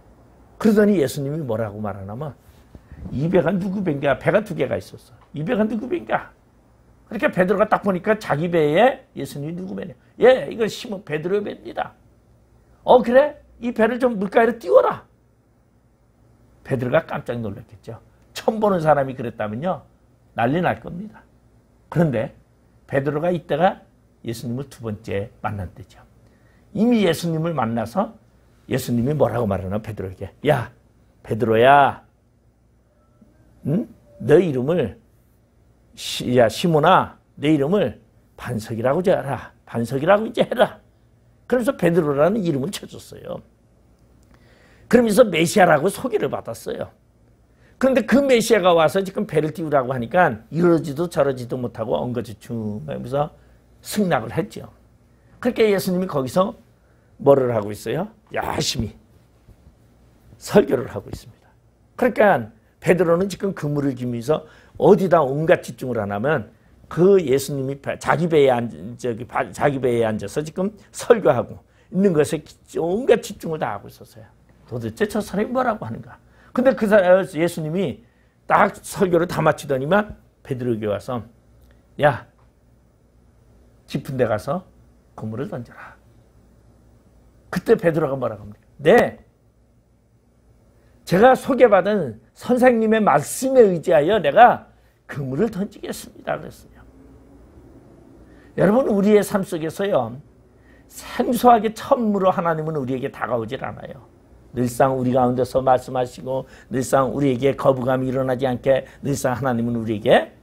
그러더니 예수님이 뭐라고 말하냐면 이 배가 누구 배인가? 배가 2개가 있었어. 이 배가 누구 배인가? 그러니까 베드로가 딱 보니까 자기 배에 예수님이 누구 배냐? 예, 이거 시몬 베드로의 배입니다. 그래? 이 배를 좀 물가에로 띄워라. 베드로가 깜짝 놀랐겠죠. 처음 보는 사람이 그랬다면요, 난리 날 겁니다. 그런데 베드로가 이때가 예수님을 2번째 만난 때죠. 이미 예수님을 만나서 예수님이 뭐라고 말하나 베드로에게, 야, 베드로야, 응? 너 이름을 야, 시몬아, 내 이름을 반석이라고 이제 해라. 반석이라고 이제 해라. 그래서 베드로라는 이름을 쳐줬어요. 그러면서 메시아라고 소개를 받았어요. 그런데 그 메시아가 와서 지금 배를 띄우라고 하니까 이러지도 저러지도 못하고 엉거주춤하면서 승낙을 했죠. 그러니까 예수님이 거기서 뭐를 하고 있어요? 열심히 설교를 하고 있습니다. 그러니까 베드로는 지금 그물을 기면서 어디다 온갖 집중을 하냐면 그 예수님이 자기 배에 앉아서 지금 설교하고 있는 것에 온갖 집중을 다 하고 있었어요. 도대체 저 사람이 뭐라고 하는가? 근데 그 예수님이 딱 설교를 다 마치더니만 베드로에게 와서, 야, 깊은 데 가서 그물을 던져라. 그때 베드로가 뭐라고 합니까? 네, 제가 소개받은 선생님의 말씀에 의지하여 내가 그물을 던지겠습니다. 그랬어요. 여러분, 우리의 삶 속에서요, 생소하게 처음으로 하나님은 우리에게 다가오질 않아요. 늘상 우리 가운데서 말씀하시고 늘상 우리에게 거부감이 일어나지 않게 늘상 하나님은 우리에게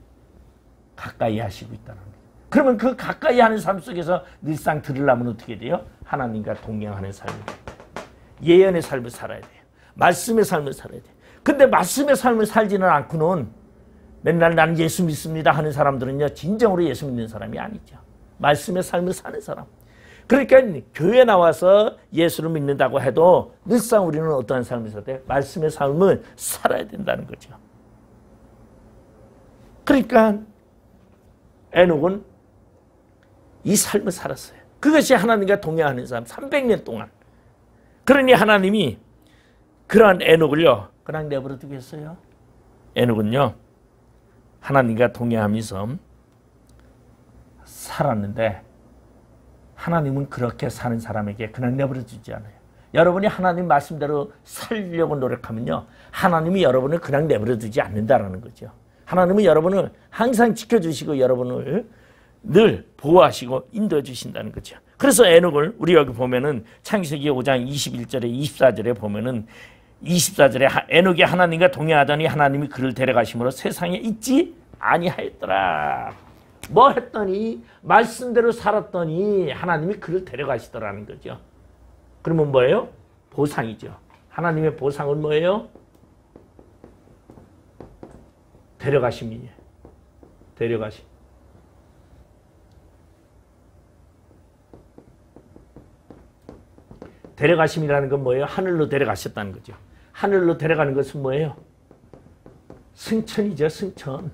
가까이 하시고 있다는 거예요. 그러면 그 가까이 하는 삶 속에서 늘상 들으려면 어떻게 돼요? 하나님과 동행하는 삶을, 예언의 삶을 살아야 돼요. 말씀의 삶을 살아야 돼요. 근데 말씀의 삶을 살지는 않고는 맨날 나는 예수 믿습니다 하는 사람들은요, 진정으로 예수 믿는 사람이 아니죠. 말씀의 삶을 사는 사람. 그러니까 교회 나와서 예수를 믿는다고 해도 늘상 우리는 어떠한 삶을 살아야 돼요? 말씀의 삶을 살아야 된다는 거죠. 그러니까 에녹은 이 삶을 살았어요. 그것이 하나님과 동행하는 삶, 300년 동안. 그러니 하나님이 그러한 에녹을요, 그냥 내버려 두겠어요? 에녹은요, 하나님과 동행하면서 살았는데 하나님은 그렇게 사는 사람에게 그냥 내버려 두지 않아요. 여러분이 하나님 말씀대로 살려고 노력하면요, 하나님이 여러분을 그냥 내버려 두지 않는다라는 거죠. 하나님은 여러분을 항상 지켜주시고 여러분을 늘 보호하시고 인도해 주신다는 거죠. 그래서 에녹을 우리 여기 보면은 창세기 5장 21절에 24절에 보면은 24절에 에녹이 하나님과 동행하더니 하나님이 그를 데려가심으로 세상에 있지 아니하였더라. 뭐 했더니 말씀대로 살았더니 하나님이 그를 데려가시더라는 거죠. 그러면 뭐예요? 보상이죠. 하나님의 보상은 뭐예요? 데려가심이에요. 데려가심. 데려가심이라는 건 뭐예요? 하늘로 데려가셨다는 거죠. 하늘로 데려가는 것은 뭐예요? 승천이죠. 승천.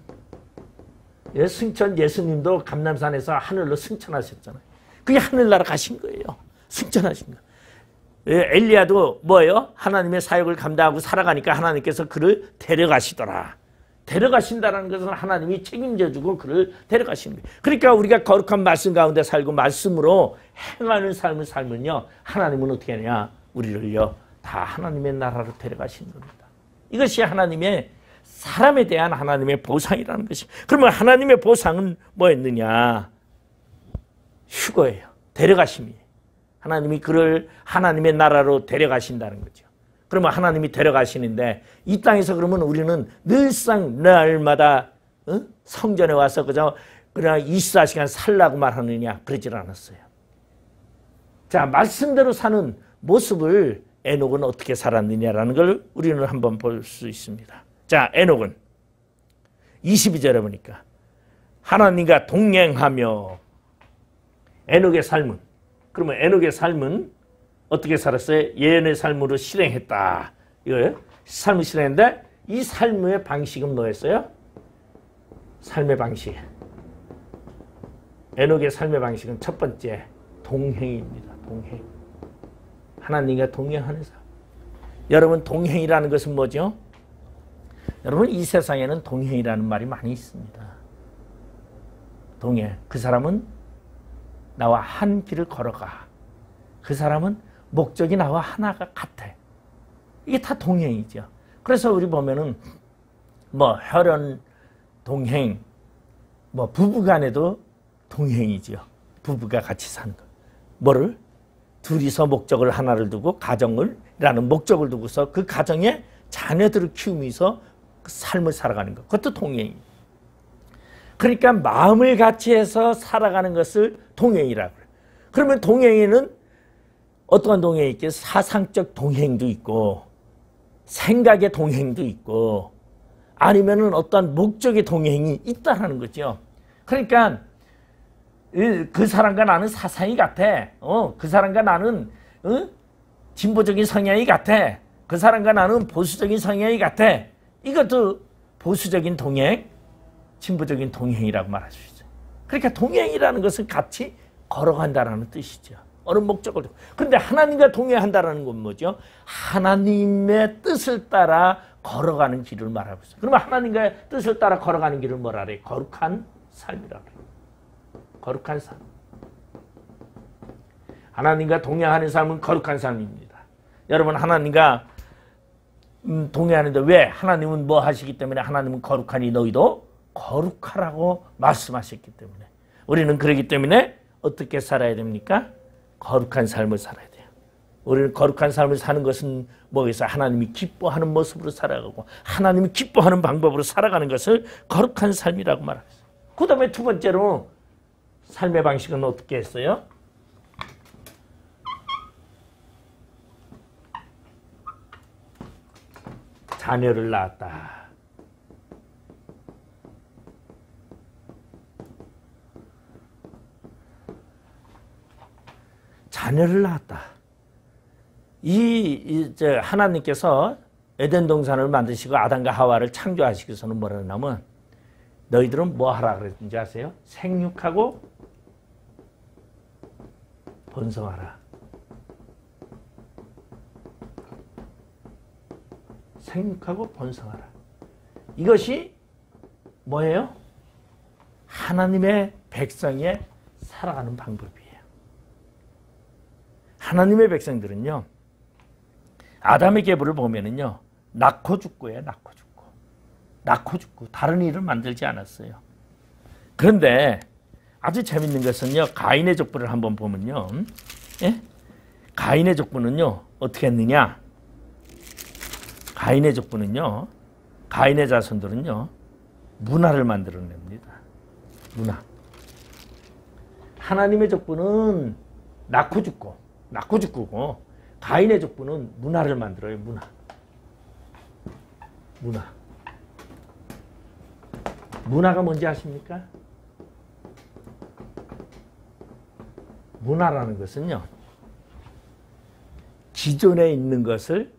예, 승천 예수님도 감람산에서 하늘로 승천하셨잖아요. 그게 하늘나라 가신 거예요. 승천하신 거. 예, 엘리야도 뭐예요? 하나님의 사역을 감당하고 살아가니까 하나님께서 그를 데려가시더라. 데려가신다는 것은 하나님이 책임져주고 그를 데려가시는 거예요. 그러니까 우리가 거룩한 말씀 가운데 살고 말씀으로 행하는 삶을 살면요, 하나님은 어떻게 하냐? 우리를요 다 하나님의 나라로 데려가시는 겁니다. 이것이 하나님의 사람에 대한 하나님의 보상이라는 것이. 그러면 하나님의 보상은 뭐였느냐? 휴거예요. 데려가심이에요. 하나님이 그를 하나님의 나라로 데려가신다는 거죠. 그러면 하나님이 데려가시는데 이 땅에서 그러면 우리는 늘상 날마다 성전에 와서 그냥 24시간 살라고 말하느냐? 그러질 않았어요. 자, 말씀대로 사는 모습을 에녹은 어떻게 살았느냐라는 걸 우리는 한번 볼 수 있습니다. 자, 에녹은 22절에 보니까 하나님과 동행하며 에녹의 삶은, 그러면 에녹의 삶은 어떻게 살았어요? 예언의 삶으로 실행했다. 이거예요. 삶을 실행했는데 이 삶의 방식은 뭐였어요? 삶의 방식. 에녹의 삶의 방식은 첫 번째 동행입니다. 동행. 하나님과 동행하는 삶. 여러분, 동행이라는 것은 뭐죠? 여러분, 이 세상에는 동행이라는 말이 많이 있습니다. 동행. 그 사람은 나와 한 길을 걸어가. 그 사람은 목적이 나와 하나가 같아. 이게 다 동행이죠. 그래서 우리 보면은 뭐 혈연 동행, 뭐 부부간에도 동행이죠. 부부가 같이 사는 거. 뭐를? 둘이서 목적을 하나를 두고 가정을라는 목적을 두고서 그 가정에 자녀들을 키우면서 그 삶을 살아가는 것. 그것도 동행이에요. 그러니까 마음을 같이 해서 살아가는 것을 동행이라고 해요. 그러면 동행에는 어떠한 동행이 있겠어요? 사상적 동행도 있고 생각의 동행도 있고 아니면은 어떠한 목적의 동행이 있다라는 거죠. 그러니까 그 사람과 나는 사상이 같아. 그 사람과 나는 진보적인 성향이 같아. 그 사람과 나는 보수적인 성향이 같아. 이것도 보수적인 동행, 진보적인 동행이라고 말할 수 있어요. 그러니까 동행이라는 것은 같이 걸어간다라는 뜻이죠. 어느 목적을 두고. 그런데 하나님과 동행한다라는 건 뭐죠? 하나님의 뜻을 따라 걸어가는 길을 말하고 있어요. 그러면 하나님의 뜻을 따라 걸어가는 길을 뭐라 그래요? 거룩한 삶이라고 그래요. 거룩한 삶. 하나님과 동행하는 삶은 거룩한 삶입니다. 여러분, 하나님과 동행하는데 왜? 하나님은 뭐 하시기 때문에 하나님은 거룩하니 너희도 거룩하라고 말씀하셨기 때문에 우리는 그러기 때문에 어떻게 살아야 됩니까? 거룩한 삶을 살아야 돼요. 우리는 거룩한 삶을 사는 것은 뭐겠어요? 하나님이 기뻐하는 모습으로 살아가고 하나님이 기뻐하는 방법으로 살아가는 것을 거룩한 삶이라고 말하겠어요. 그 다음에 두 번째로 삶의 방식은 어떻게 했어요? 자녀를 낳았다. 자녀를 낳았다. 하나님께서 에덴 동산을 만드시고 아담과 하와를 창조하시기 위해서는 뭐라 그러냐면 너희들은 뭐 하라 그랬는지 아세요? 생육하고 번성하라. 생육하고 번성하라. 이것이 뭐예요? 하나님의 백성의 살아가는 방법이에요. 하나님의 백성들은요, 아담의 계보를 보면은요, 낳고 죽고예요. 낳고 죽고. 낳고 죽고. 다른 일을 만들지 않았어요. 그런데 아주 재밌는 것은요, 가인의 족보를 한번 보면요, 예? 가인의 족보는요, 어떻게 했느냐? 가인의 족보는요, 가인의 자손들은요, 문화를 만들어냅니다. 문화. 하나님의 족보는 낳고 죽고고 가인의 족보는 문화를 만들어요. 문화가 뭔지 아십니까? 문화라는 것은요, 기존에 있는 것을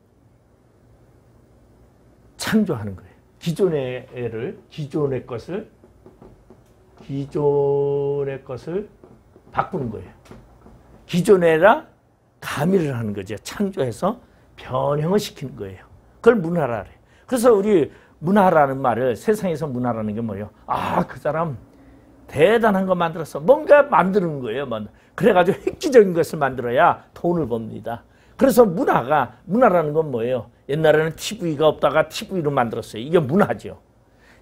창조하는 거예요. 기존의 것을 바꾸는 거예요. 기존에라 가미를 하는 거죠. 창조해서 변형을 시키는 거예요. 그걸 문화라 그래요. 그래서 우리 문화라는 말을, 세상에서 문화라는 게 뭐예요? 아, 그 사람 대단한 거 만들었어. 뭔가 만드는 거예요. 그래가지고 획기적인 것을 만들어야 돈을 법니다. 그래서 문화라는 건 뭐예요? 옛날에는 TV가 없다가 TV로 만들었어요. 이게 문화죠.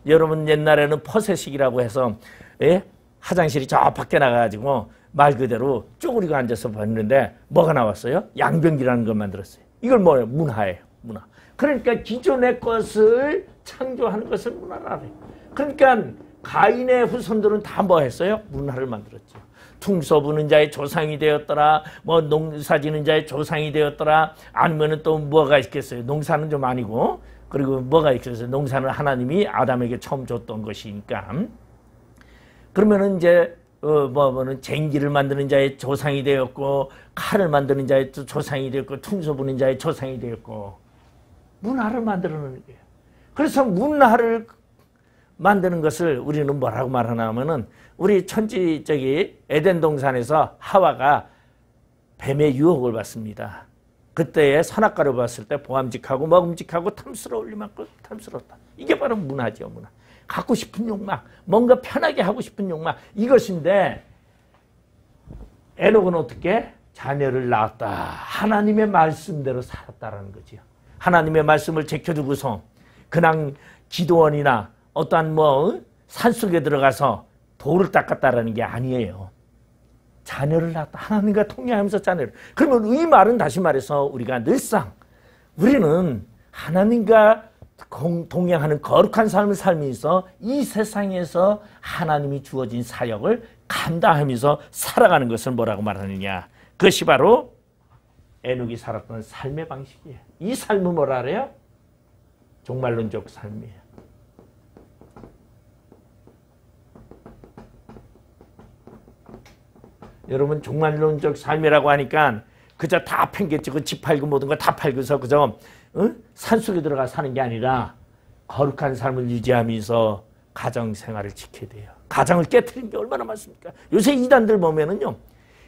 여러분, 옛날에는 퍼세식이라고 해서, 예? 화장실이 저 밖에 나가가지고 말 그대로 쪼그리고 앉아서 봤는데 뭐가 나왔어요? 양변기라는 걸 만들었어요. 이걸 뭐예요? 문화예요. 문화. 그러니까 기존의 것을 창조하는 것을 문화라 해요. 그러니까 가인의 후손들은 다 뭐 했어요? 문화를 만들었죠. 퉁소 부는 자의 조상이 되었더라. 뭐 농사 지는 자의 조상이 되었더라. 아니면은 또 뭐가 있겠어요? 농사는 좀 아니고. 그리고 뭐가 있겠어요? 농사는 하나님이 아담에게 처음 줬던 것이니까. 그러면은 이제 쟁기를 만드는 자의 조상이 되었고, 칼을 만드는 자의 조상이 되었고, 퉁소 부는 자의 조상이 되었고, 문화를 만들어내는 거예요. 그래서 문화를 만드는 것을 우리는 뭐라고 말하냐면은, 우리 천지적인 에덴 동산에서 하와가 뱀의 유혹을 받습니다. 그때의 선악과를 봤을 때 보암직하고 먹음직하고 탐스러울 만큼 탐스럽다. 이게 바로 문화죠, 문화. 갖고 싶은 욕망, 뭔가 편하게 하고 싶은 욕망, 이것인데 에녹은 어떻게? 자녀를 낳았다. 하나님의 말씀대로 살았다라는 거죠. 하나님의 말씀을 제껴두고서 그냥 기도원이나 어떠한 산속에 들어가서 돌을 닦았다라는 게 아니에요. 자녀를 낳았다. 하나님과 통해하면서 자녀를. 그러면 이 말은 다시 말해서 우리가 늘상 우리는 하나님과 동행하는 거룩한 삶을 살면서 이 세상에서 하나님이 주어진 사역을 감당하면서 살아가는 것을 뭐라고 말하느냐. 그것이 바로 에녹이 살았던 삶의 방식이에요. 이 삶은 뭐라 그래요? 종말론적 삶이에요. 여러분, 종말론적 삶이라고 하니까 그저 다 팽개치고 집 팔고 모든 거 다 팔고서 그저 산속에 들어가 사는 게 아니라 거룩한 삶을 유지하면서 가정생활을 지켜야 돼요. 가정을 깨트리는 게 얼마나 많습니까? 요새 이단들 보면은요,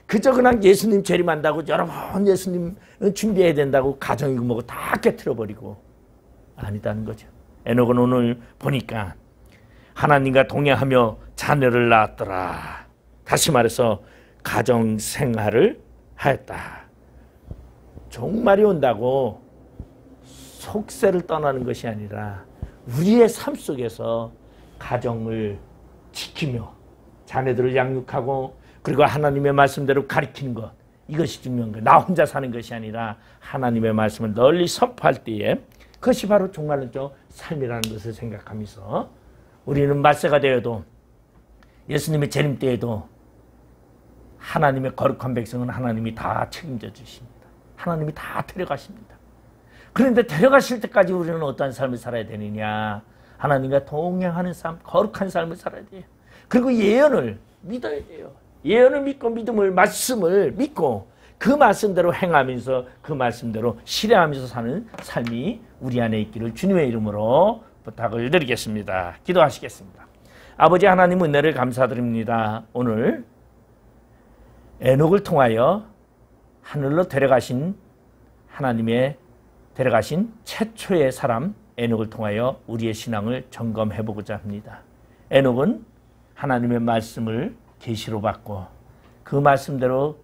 그저 그냥 예수님 재림한다고 여러 번 예수님 준비해야 된다고 가정이고 뭐고 다 깨트려버리고 아니다는 거죠. 에녹은 오늘 보니까 하나님과 동행하며 자녀를 낳았더라. 다시 말해서 가정생활을 하였다. 종말이 온다고 속세를 떠나는 것이 아니라 우리의 삶 속에서 가정을 지키며 자녀들을 양육하고 그리고 하나님의 말씀대로 가르치는 것, 이것이 중요한 거예요. 나 혼자 사는 것이 아니라 하나님의 말씀을 널리 선포할 때에 그것이 바로 종말론적 삶이라는 것을 생각하면서 우리는 말세가 되어도 예수님의 재림 때에도 하나님의 거룩한 백성은 하나님이 다 책임져 주십니다. 하나님이 다 데려가십니다. 그런데 데려가실 때까지 우리는 어떠한 삶을 살아야 되느냐. 하나님과 동행하는 삶, 거룩한 삶을 살아야 돼요. 그리고 예언을 믿어야 돼요. 예언을 믿고 말씀을 믿고 그 말씀대로 행하면서 그 말씀대로 실행하면서 사는 삶이 우리 안에 있기를 주님의 이름으로 부탁을 드리겠습니다. 기도하시겠습니다. 아버지 하나님 은혜를 감사드립니다. 오늘 에녹을 통하여 하늘로 데려가신 하나님의 데려가신 최초의 사람 에녹을 통하여 우리의 신앙을 점검해보고자 합니다. 에녹은 하나님의 말씀을 계시로 받고 그 말씀대로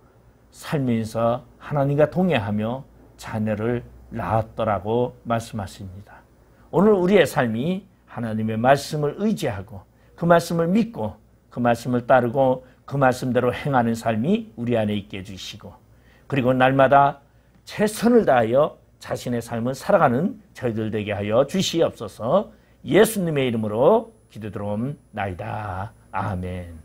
살면서 하나님과 동행하며 자녀를 낳았더라고 말씀하십니다. 오늘 우리의 삶이 하나님의 말씀을 의지하고 그 말씀을 믿고 그 말씀을 따르고 그 말씀대로 행하는 삶이 우리 안에 있게 해주시고 그리고 날마다 최선을 다하여 자신의 삶을 살아가는 저희들 되게 하여 주시옵소서. 예수님의 이름으로 기도드리옵나이다. 아멘.